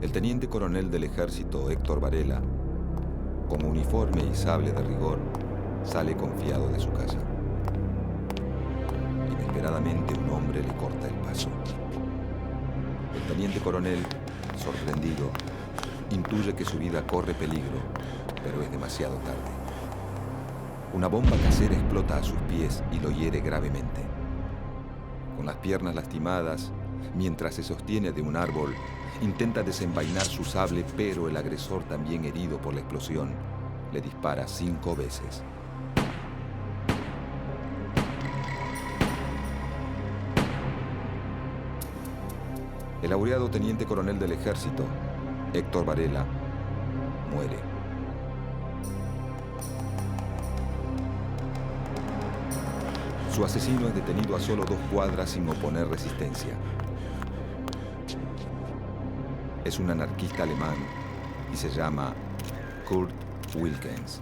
El teniente coronel del ejército, Héctor Varela, con uniforme y sable de rigor, sale confiado de su casa. Inesperadamente un hombre le corta el paso. El teniente coronel, sorprendido, intuye que su vida corre peligro, pero es demasiado tarde. Una bomba casera explota a sus pies y lo hiere gravemente. Con las piernas lastimadas, mientras se sostiene de un árbol, intenta desenvainar su sable, pero el agresor, también herido por la explosión, le dispara 5 veces. El laureado teniente coronel del ejército, Héctor Varela, muere. Su asesino es detenido a solo 2 cuadras sin oponer resistencia. Es un anarquista alemán y se llama Kurt Wilkens.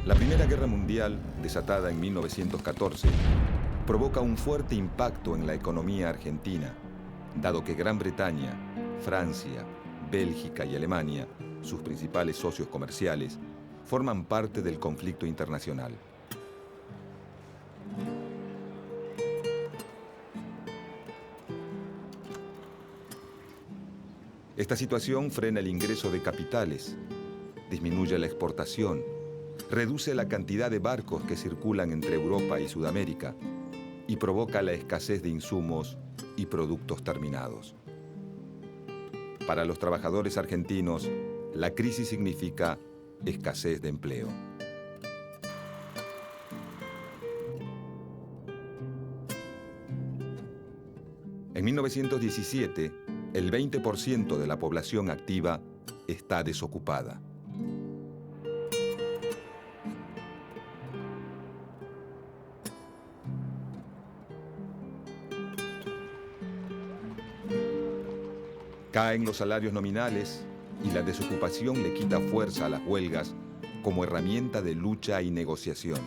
La Primera Guerra Mundial, desatada en 1914, provoca un fuerte impacto en la economía argentina, dado que Gran Bretaña, Francia, Bélgica y Alemania, sus principales socios comerciales, forman parte del conflicto internacional. Esta situación frena el ingreso de capitales, disminuye la exportación, reduce la cantidad de barcos que circulan entre Europa y Sudamérica y provoca la escasez de insumos y productos terminados. Para los trabajadores argentinos, la crisis significa escasez de empleo. En 1917, el 20% de la población activa está desocupada. Caen los salarios nominales y la desocupación le quita fuerza a las huelgas como herramienta de lucha y negociación.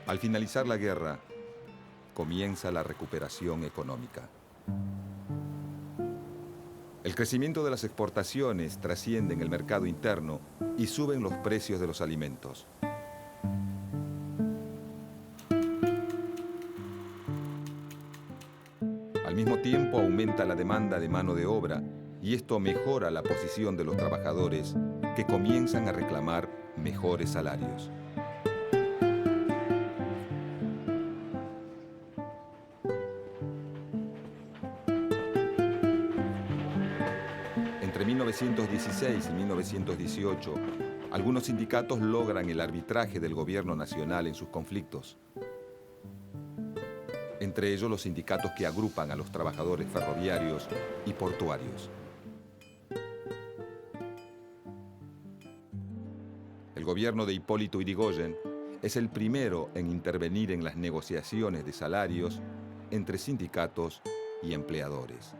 Al finalizar la guerra, comienza la recuperación económica. El crecimiento de las exportaciones trasciende en el mercado interno y suben los precios de los alimentos. Al mismo tiempo aumenta la demanda de mano de obra y esto mejora la posición de los trabajadores que comienzan a reclamar mejores salarios. Entre 1916 y 1918, algunos sindicatos logran el arbitraje del gobierno nacional en sus conflictos. Entre ellos los sindicatos que agrupan a los trabajadores ferroviarios y portuarios. El gobierno de Hipólito Yrigoyen es el primero en intervenir en las negociaciones de salarios entre sindicatos y empleadores.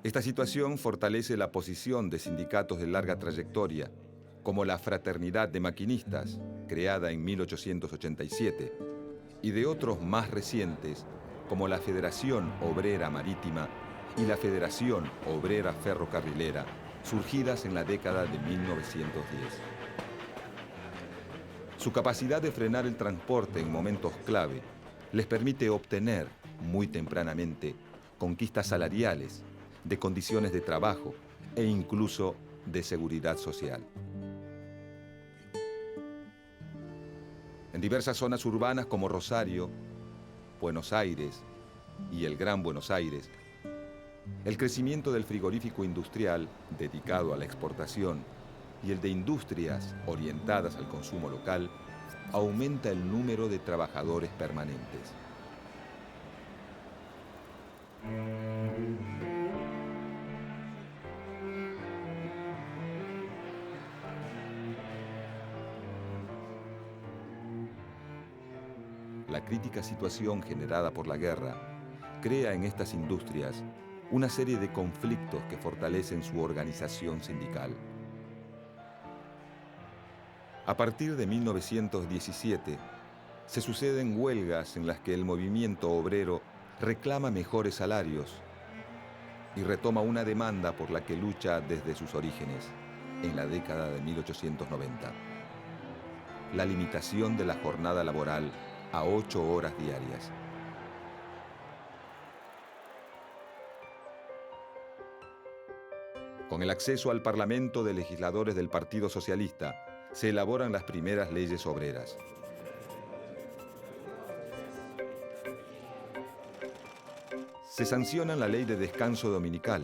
Esta situación fortalece la posición de sindicatos de larga trayectoria, como la Fraternidad de Maquinistas, creada en 1887, y de otros más recientes, como la Federación Obrera Marítima y la Federación Obrera Ferrocarrilera, surgidas en la década de 1910. Su capacidad de frenar el transporte en momentos clave les permite obtener, muy tempranamente, conquistas salariales, de condiciones de trabajo e incluso de seguridad social. En diversas zonas urbanas como Rosario, Buenos Aires y el Gran Buenos Aires, el crecimiento del frigorífico industrial dedicado a la exportación y el de industrias orientadas al consumo local aumenta el número de trabajadores permanentes. La crítica situación generada por la guerra crea en estas industrias una serie de conflictos que fortalecen su organización sindical. A partir de 1917, se suceden huelgas en las que el movimiento obrero reclama mejores salarios y retoma una demanda por la que lucha desde sus orígenes, en la década de 1890. La limitación de la jornada laboral a 8 horas diarias. Con el acceso al Parlamento de legisladores del Partido Socialista, se elaboran las primeras leyes obreras. Se sancionan la Ley de Descanso Dominical,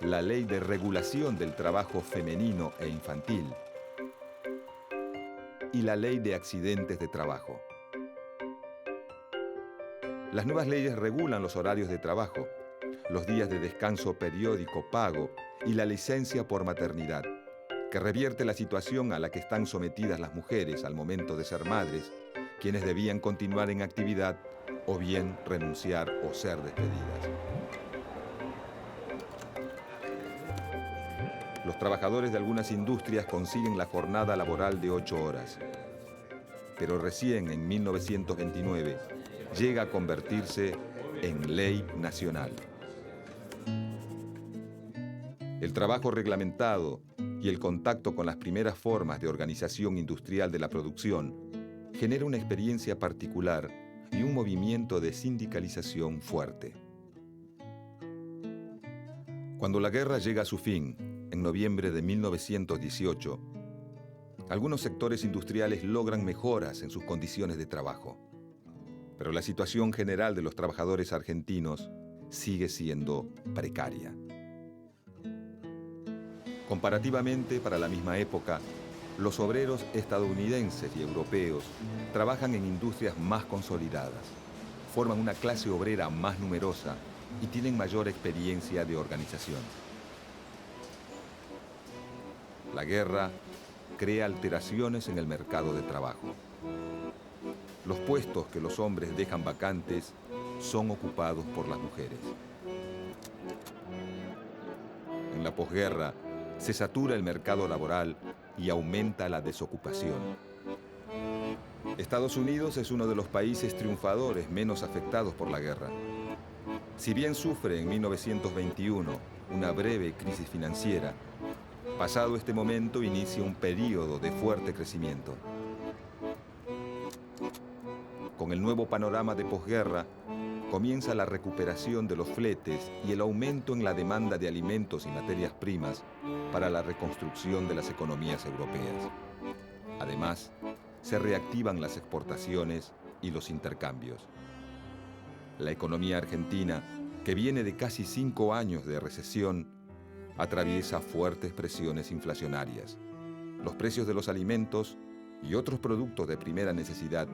la Ley de Regulación del Trabajo Femenino e Infantil y la Ley de Accidentes de Trabajo. Las nuevas leyes regulan los horarios de trabajo, los días de descanso periódico pago y la licencia por maternidad, que revierte la situación a la que están sometidas las mujeres al momento de ser madres, quienes debían continuar en actividad o bien renunciar o ser despedidas. Los trabajadores de algunas industrias consiguen la jornada laboral de 8 horas, pero recién en 1929 llega a convertirse en ley nacional. El trabajo reglamentado y el contacto con las primeras formas de organización industrial de la producción genera una experiencia particular y un movimiento de sindicalización fuerte. Cuando la guerra llega a su fin, en noviembre de 1918, algunos sectores industriales logran mejoras en sus condiciones de trabajo, pero la situación general de los trabajadores argentinos sigue siendo precaria. Comparativamente, para la misma época, los obreros estadounidenses y europeos trabajan en industrias más consolidadas, forman una clase obrera más numerosa y tienen mayor experiencia de organización. La guerra crea alteraciones en el mercado de trabajo. Los puestos que los hombres dejan vacantes son ocupados por las mujeres. En la posguerra, se satura el mercado laboral y aumenta la desocupación. Estados Unidos es uno de los países triunfadores menos afectados por la guerra. Si bien sufre en 1921 una breve crisis financiera, pasado este momento inicia un período de fuerte crecimiento. Con el nuevo panorama de posguerra, comienza la recuperación de los fletes y el aumento en la demanda de alimentos y materias primas para la reconstrucción de las economías europeas. Además, se reactivan las exportaciones y los intercambios. La economía argentina, que viene de casi 5 años de recesión, atraviesa fuertes presiones inflacionarias. Los precios de los alimentos y otros productos de primera necesidad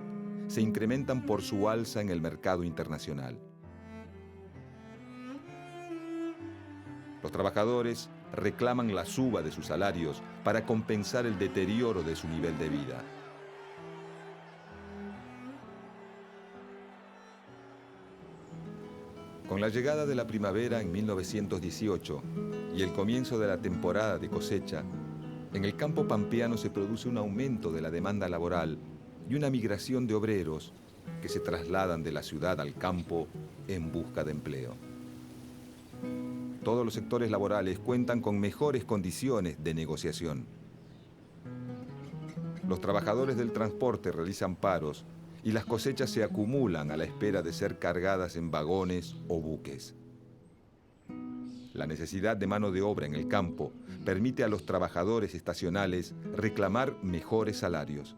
se incrementan por su alza en el mercado internacional. Los trabajadores reclaman la suba de sus salarios para compensar el deterioro de su nivel de vida. Con la llegada de la primavera en 1918 y el comienzo de la temporada de cosecha, en el campo pampeano se produce un aumento de la demanda laboral y una migración de obreros que se trasladan de la ciudad al campo en busca de empleo. Todos los sectores laborales cuentan con mejores condiciones de negociación. Los trabajadores del transporte realizan paros y las cosechas se acumulan a la espera de ser cargadas en vagones o buques. La necesidad de mano de obra en el campo permite a los trabajadores estacionales reclamar mejores salarios.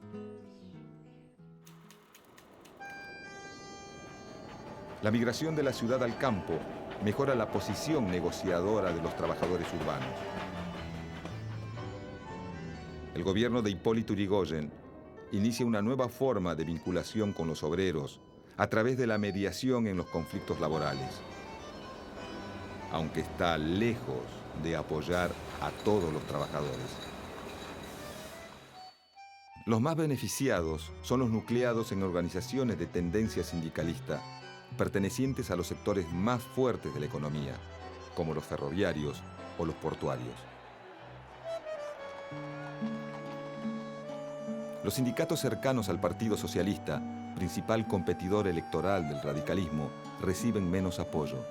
La migración de la ciudad al campo mejora la posición negociadora de los trabajadores urbanos. El gobierno de Hipólito Yrigoyen inicia una nueva forma de vinculación con los obreros a través de la mediación en los conflictos laborales, aunque está lejos de apoyar a todos los trabajadores. Los más beneficiados son los nucleados en organizaciones de tendencia sindicalista, pertenecientes a los sectores más fuertes de la economía, como los ferroviarios o los portuarios. Los sindicatos cercanos al Partido Socialista, principal competidor electoral del radicalismo, reciben menos apoyo.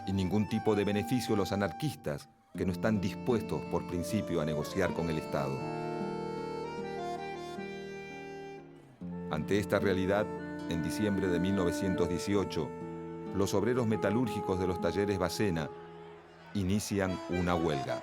Y ningún tipo de beneficio los anarquistas, que no están dispuestos por principio a negociar con el Estado. Ante esta realidad, en diciembre de 1918, los obreros metalúrgicos de los talleres Bacena inician una huelga.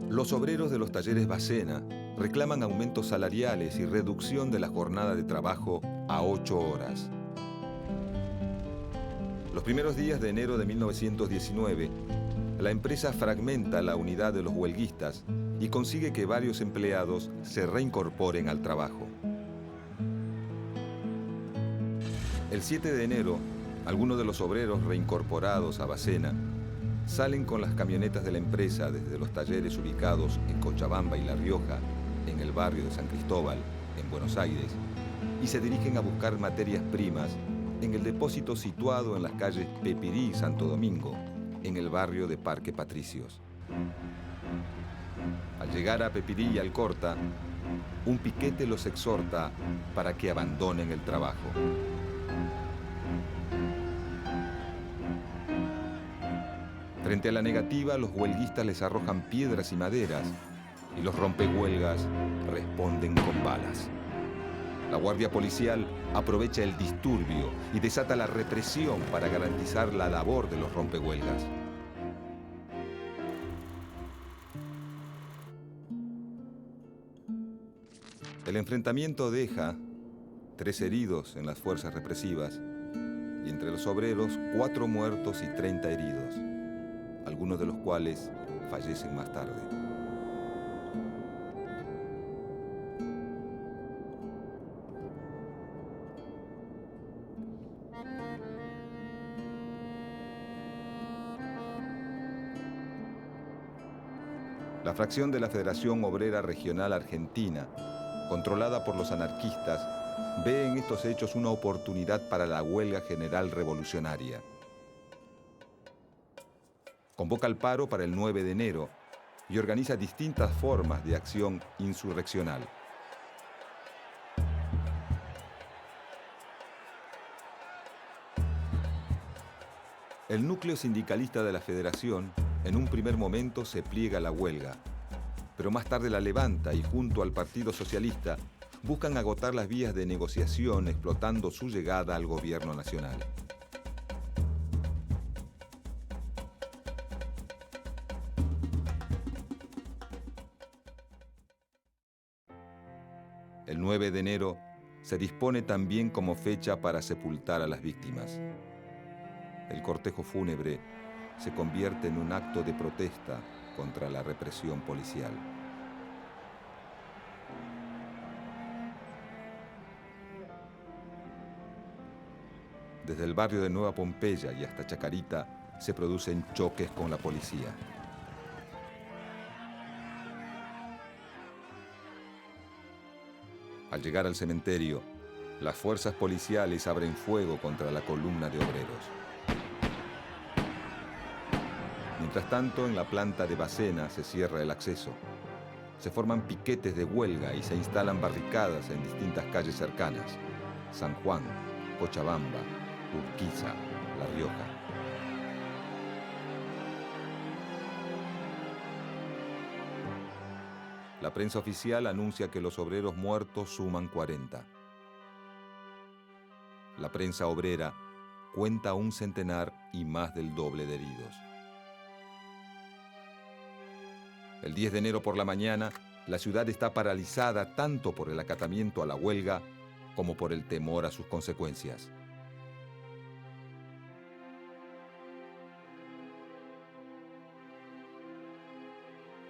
Los obreros de los talleres Bacena reclaman aumentos salariales y reducción de la jornada de trabajo a 8 horas. Los primeros días de enero de 1919, la empresa fragmenta la unidad de los huelguistas y consigue que varios empleados se reincorporen al trabajo. El 7 de enero, algunos de los obreros reincorporados a Bacena salen con las camionetas de la empresa desde los talleres ubicados en Cochabamba y La Rioja, en el barrio de San Cristóbal, en Buenos Aires, y se dirigen a buscar materias primas en el depósito situado en las calles Pepirí y Santo Domingo, en el barrio de Parque Patricios. Al llegar a Pepirí y Alcorta, un piquete los exhorta para que abandonen el trabajo. Frente a la negativa, los huelguistas les arrojan piedras y maderas y los rompehuelgas responden con balas. La guardia policial aprovecha el disturbio y desata la represión para garantizar la labor de los rompehuelgas. El enfrentamiento deja 3 heridos en las fuerzas represivas y entre los obreros 4 muertos y 30 heridos, algunos de los cuales fallecen más tarde. La fracción de la Federación Obrera Regional Argentina, controlada por los anarquistas, ve en estos hechos una oportunidad para la huelga general revolucionaria. Convoca el paro para el 9 de enero y organiza distintas formas de acción insurreccional. El núcleo sindicalista de la Federación, en un primer momento, se pliega a la huelga, pero más tarde la levanta y junto al Partido Socialista buscan agotar las vías de negociación explotando su llegada al gobierno nacional. El 9 de enero se dispone también como fecha para sepultar a las víctimas. El cortejo fúnebre se convierte en un acto de protesta contra la represión policial. Desde el barrio de Nueva Pompeya y hasta Chacarita se producen choques con la policía. Al llegar al cementerio, las fuerzas policiales abren fuego contra la columna de obreros. Mientras tanto, en la planta de Bacena se cierra el acceso. Se forman piquetes de huelga y se instalan barricadas en distintas calles cercanas: San Juan, Cochabamba, Urquiza, La Rioja. La prensa oficial anuncia que los obreros muertos suman 40. La prensa obrera cuenta un centenar y más del doble de heridos. El 10 de enero por la mañana, la ciudad está paralizada tanto por el acatamiento a la huelga como por el temor a sus consecuencias.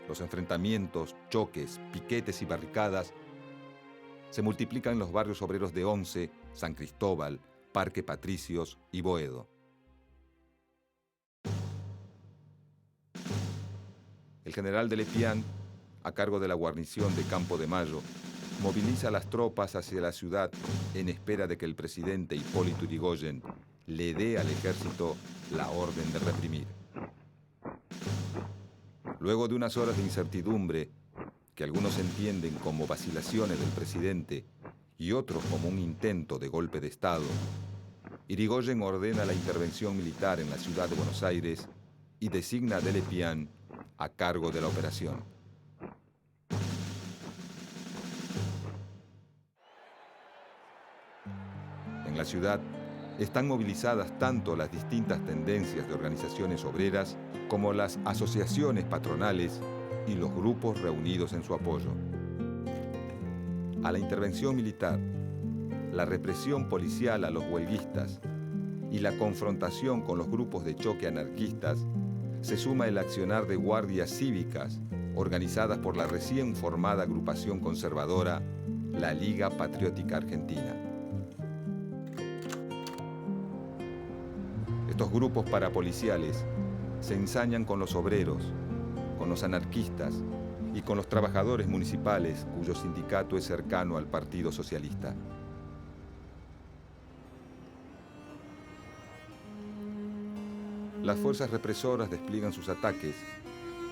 Los enfrentamientos, choques, piquetes y barricadas se multiplican en los barrios obreros de Once, San Cristóbal, Parque Patricios y Boedo. El general de Lépine, a cargo de la guarnición de Campo de Mayo, moviliza las tropas hacia la ciudad en espera de que el presidente Hipólito Yrigoyen le dé al ejército la orden de reprimir. Luego de unas horas de incertidumbre, que algunos entienden como vacilaciones del presidente y otros como un intento de golpe de Estado, Yrigoyen ordena la intervención militar en la ciudad de Buenos Aires y designa a de Lépine a cargo de la operación. En la ciudad están movilizadas tanto las distintas tendencias de organizaciones obreras como las asociaciones patronales y los grupos reunidos en su apoyo. A la intervención militar, la represión policial a los huelguistas y la confrontación con los grupos de choque anarquistas se suma el accionar de guardias cívicas organizadas por la recién formada agrupación conservadora, la Liga Patriótica Argentina. Estos grupos parapoliciales se ensañan con los obreros, con los anarquistas y con los trabajadores municipales cuyo sindicato es cercano al Partido Socialista. Las fuerzas represoras despliegan sus ataques,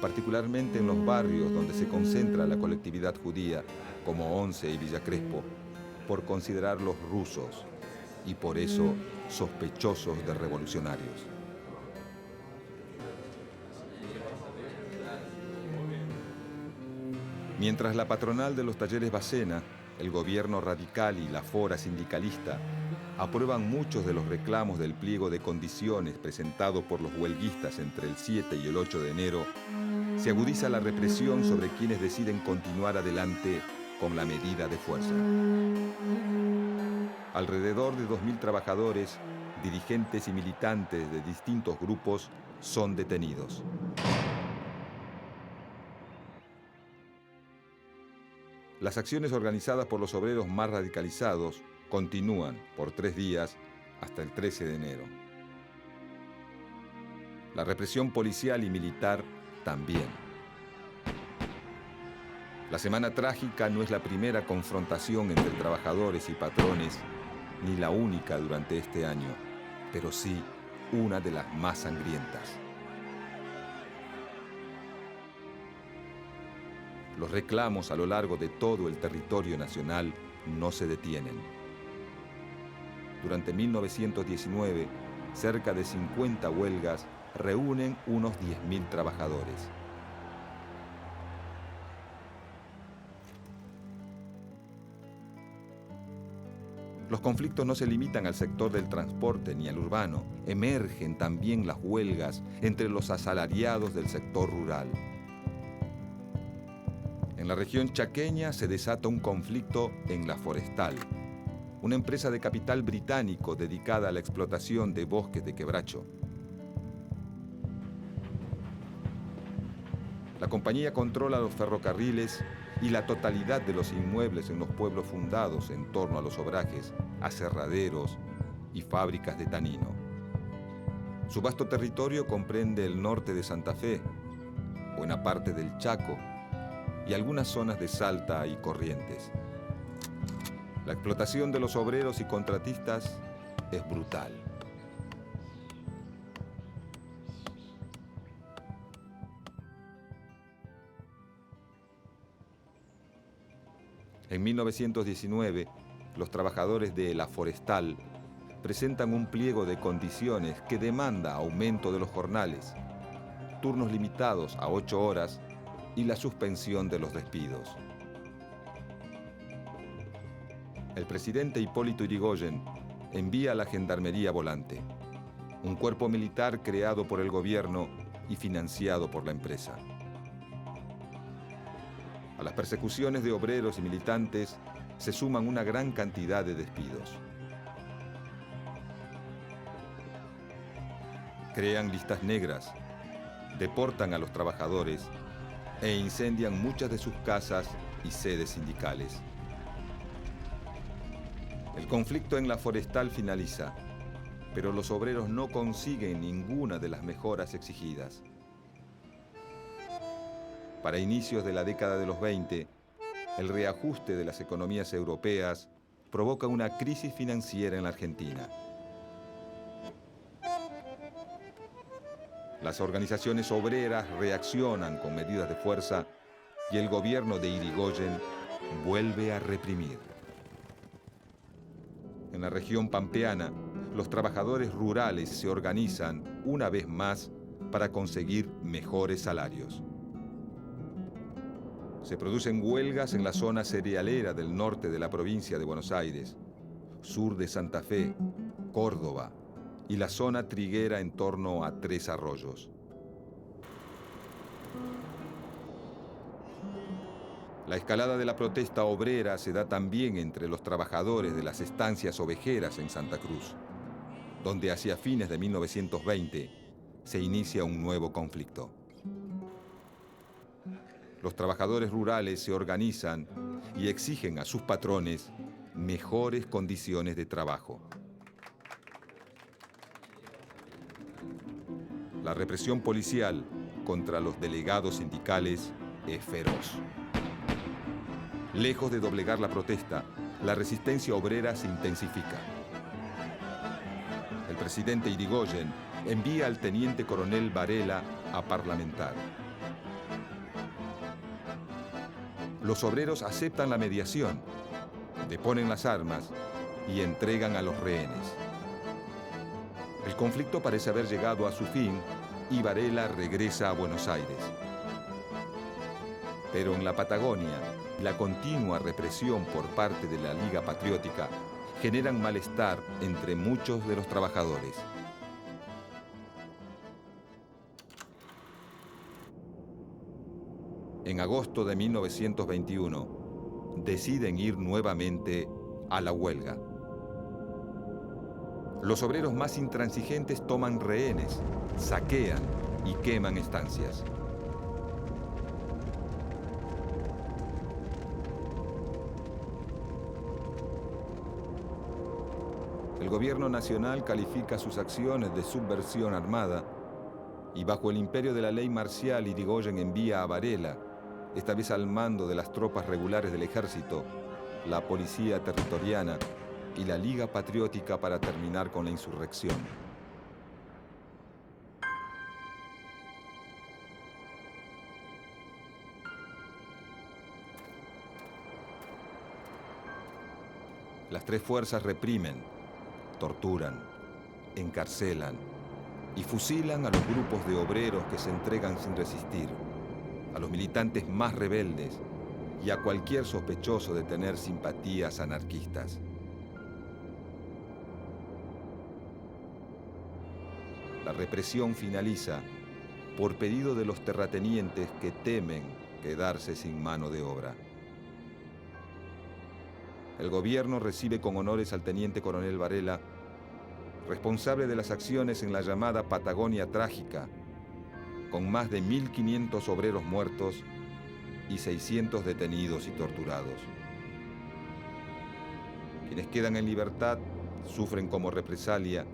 particularmente en los barrios donde se concentra la colectividad judía, como Once y Villa Crespo, por considerarlos rusos y por eso sospechosos de revolucionarios. Mientras la patronal de los talleres Bacena, el gobierno radical y la fora sindicalista aprueban muchos de los reclamos del pliego de condiciones presentado por los huelguistas entre el 7 y el 8 de enero, se agudiza la represión sobre quienes deciden continuar adelante con la medida de fuerza. Alrededor de 2.000 trabajadores, dirigentes y militantes de distintos grupos son detenidos. Las acciones organizadas por los obreros más radicalizados continúan por 3 días hasta el 13 de enero. La represión policial y militar también. La Semana Trágica no es la primera confrontación entre trabajadores y patrones, ni la única durante este año, pero sí una de las más sangrientas. Los reclamos a lo largo de todo el territorio nacional no se detienen. Durante 1919, cerca de 50 huelgas reúnen unos 10.000 trabajadores. Los conflictos no se limitan al sector del transporte ni al urbano. Emergen también las huelgas entre los asalariados del sector rural. En la región chaqueña se desata un conflicto en La Forestal, una empresa de capital británico dedicada a la explotación de bosques de quebracho. La compañía controla los ferrocarriles y la totalidad de los inmuebles en los pueblos fundados en torno a los obrajes, aserraderos y fábricas de tanino. Su vasto territorio comprende el norte de Santa Fe, buena parte del Chaco y algunas zonas de Salta y Corrientes. La explotación de los obreros y contratistas es brutal. En 1919, los trabajadores de La Forestal presentan un pliego de condiciones que demanda aumento de los jornales, turnos limitados a 8 horas y la suspensión de los despidos. El presidente Hipólito Yrigoyen envía a la Gendarmería Volante, un cuerpo militar creado por el gobierno y financiado por la empresa. A las persecuciones de obreros y militantes se suman una gran cantidad de despidos. Crean listas negras, deportan a los trabajadores e incendian muchas de sus casas y sedes sindicales. El conflicto en la forestal finaliza, pero los obreros no consiguen ninguna de las mejoras exigidas. Para inicios de la década de los 20, el reajuste de las economías europeas provoca una crisis financiera en la Argentina. Las organizaciones obreras reaccionan con medidas de fuerza y el gobierno de Irigoyen vuelve a reprimir. En la región pampeana, los trabajadores rurales se organizan una vez más para conseguir mejores salarios. Se producen huelgas en la zona cerealera del norte de la provincia de Buenos Aires, sur de Santa Fe, Córdoba y la zona triguera en torno a Tres Arroyos. La escalada de la protesta obrera se da también entre los trabajadores de las estancias ovejeras en Santa Cruz, donde hacia fines de 1920 se inicia un nuevo conflicto. Los trabajadores rurales se organizan y exigen a sus patrones mejores condiciones de trabajo. La represión policial contra los delegados sindicales es feroz. Lejos de doblegar la protesta, la resistencia obrera se intensifica. El presidente Irigoyen envía al teniente coronel Varela a parlamentar. Los obreros aceptan la mediación, deponen las armas y entregan a los rehenes. El conflicto parece haber llegado a su fin y Varela regresa a Buenos Aires. Pero en la Patagonia, la continua represión por parte de la Liga Patriótica generan malestar entre muchos de los trabajadores. En agosto de 1921, deciden ir nuevamente a la huelga. Los obreros más intransigentes toman rehenes, saquean y queman estancias. El gobierno nacional califica sus acciones de subversión armada y bajo el imperio de la ley marcial Irigoyen envía a Varela, esta vez al mando de las tropas regulares del ejército, la policía territoriana y la Liga Patriótica para terminar con la insurrección. Las tres fuerzas reprimen, torturan, encarcelan y fusilan a los grupos de obreros que se entregan sin resistir, a los militantes más rebeldes y a cualquier sospechoso de tener simpatías anarquistas. La represión finaliza por pedido de los terratenientes que temen quedarse sin mano de obra. El gobierno recibe con honores al teniente coronel Varela, responsable de las acciones en la llamada Patagonia Trágica, con más de 1.500 obreros muertos y 600 detenidos y torturados. Quienes quedan en libertad sufren como represalia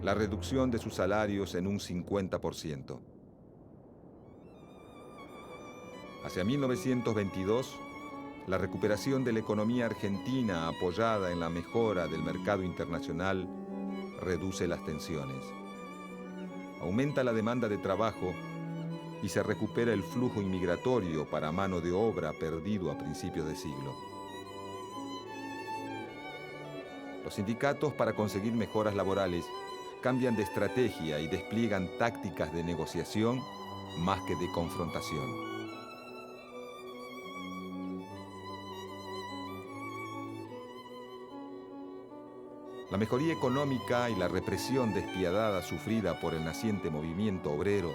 la reducción de sus salarios en un 50%. Hacia 1922, la recuperación de la economía argentina apoyada en la mejora del mercado internacional reduce las tensiones. Aumenta la demanda de trabajo y se recupera el flujo inmigratorio para mano de obra perdido a principios de siglo. Los sindicatos, para conseguir mejoras laborales, cambian de estrategia y despliegan tácticas de negociación más que de confrontación. La mejoría económica y la represión despiadada sufrida por el naciente movimiento obrero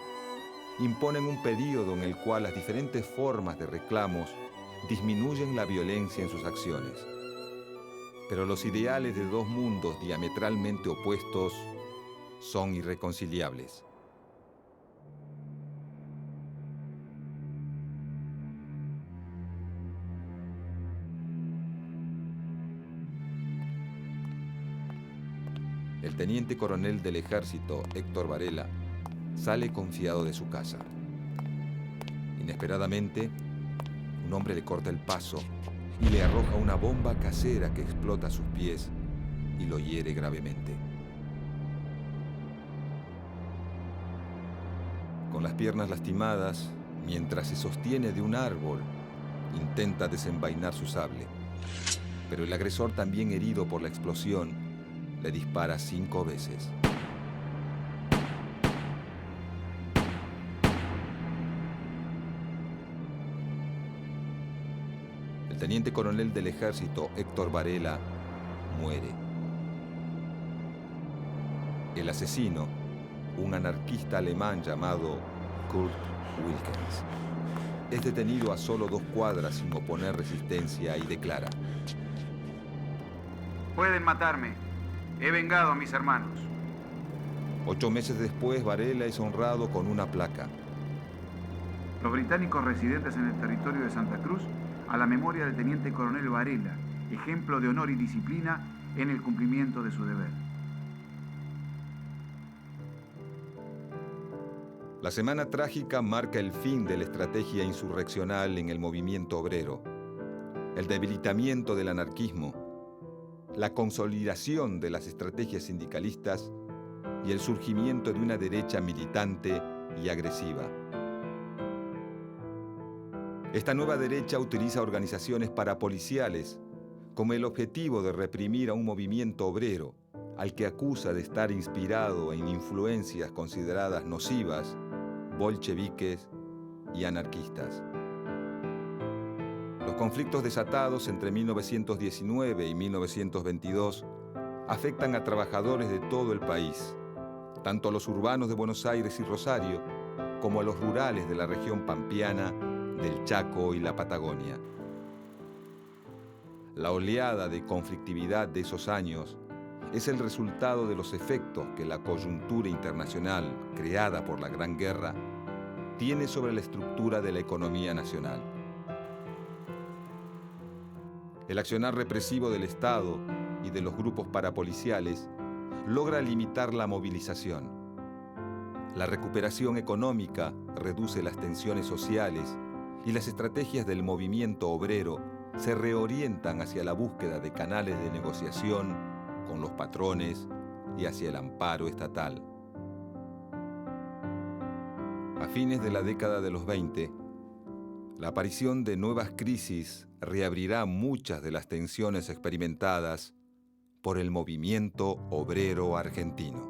imponen un período en el cual las diferentes formas de reclamos disminuyen la violencia en sus acciones. Pero los ideales de dos mundos diametralmente opuestos son irreconciliables. El teniente coronel del ejército, Héctor Varela, sale confiado de su casa. Inesperadamente, un hombre le corta el paso y le arroja una bomba casera que explota a sus pies y lo hiere gravemente. Con las piernas lastimadas, mientras se sostiene de un árbol, intenta desenvainar su sable. Pero el agresor, también herido por la explosión, le dispara 5 veces. El teniente coronel del ejército, Héctor Varela, muere. El asesino, un anarquista alemán llamado Kurt Wilkens, es detenido a solo 2 cuadras sin oponer resistencia y declara: pueden matarme. He vengado a mis hermanos. 8 meses después, Varela es honrado con una placa. Los británicos residentes en el territorio de Santa Cruz, a la memoria del teniente coronel Varela, ejemplo de honor y disciplina en el cumplimiento de su deber. La semana trágica marca el fin de la estrategia insurreccional en el movimiento obrero, el debilitamiento del anarquismo, la consolidación de las estrategias sindicalistas y el surgimiento de una derecha militante y agresiva. Esta nueva derecha utiliza organizaciones parapoliciales con el objetivo de reprimir a un movimiento obrero al que acusa de estar inspirado en influencias consideradas nocivas, bolcheviques y anarquistas. Los conflictos desatados entre 1919 y 1922 afectan a trabajadores de todo el país, tanto a los urbanos de Buenos Aires y Rosario, como a los rurales de la región pampeana, del Chaco y la Patagonia. La oleada de conflictividad de esos años es el resultado de los efectos que la coyuntura internacional creada por la Gran Guerra tiene sobre la estructura de la economía nacional. El accionar represivo del Estado y de los grupos parapoliciales logra limitar la movilización. La recuperación económica reduce las tensiones sociales y las estrategias del movimiento obrero se reorientan hacia la búsqueda de canales de negociación con los patrones y hacia el amparo estatal. A fines de la década de los 20, la aparición de nuevas crisis reabrirá muchas de las tensiones experimentadas por el movimiento obrero argentino.